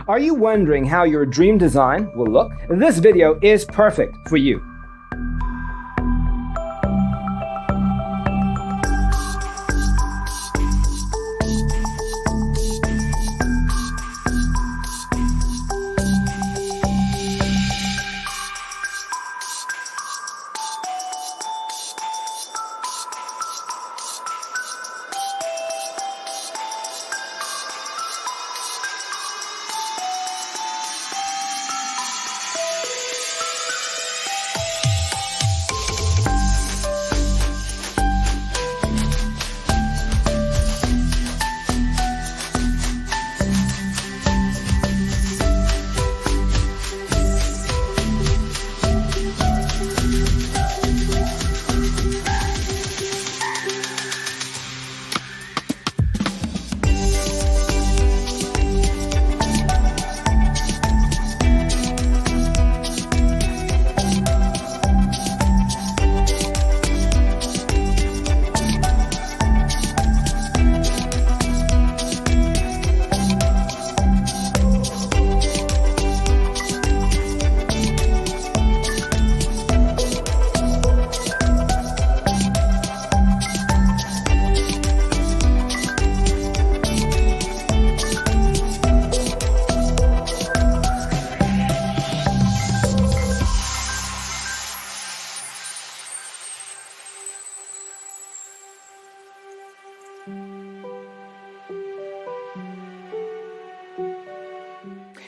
Are you wondering how your dream design will look? This video is perfect for you.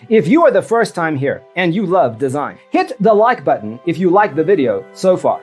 If you are the first time here and you love design, hit the like button if you like the video so far.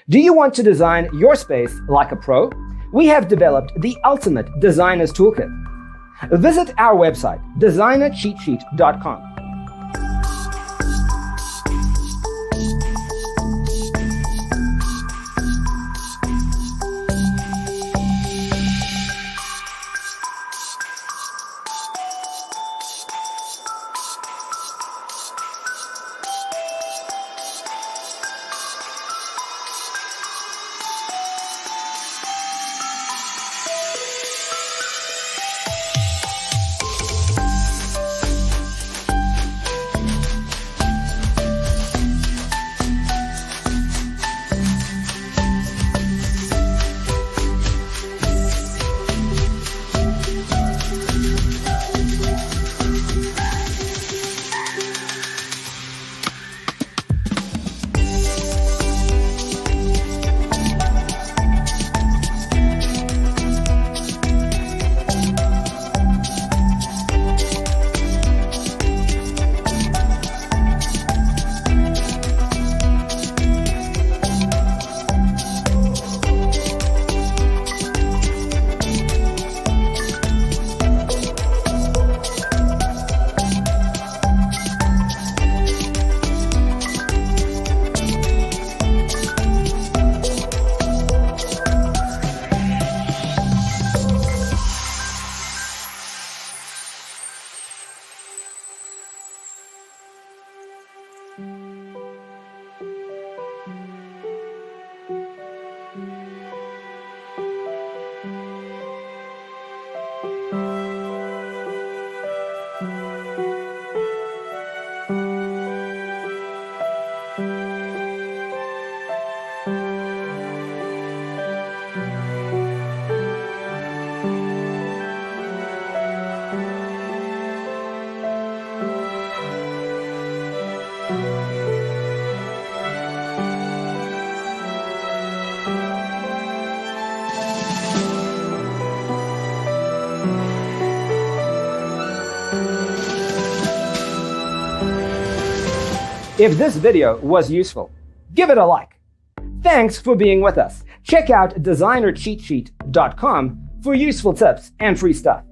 Do you want to design your space like a pro? We have developed the ultimate designer's toolkit. Visit our website, designercheatsheet.com. If this video was useful, give it a like. Thanks for being with us. Check out designercheatsheet.com for useful tips and free stuff.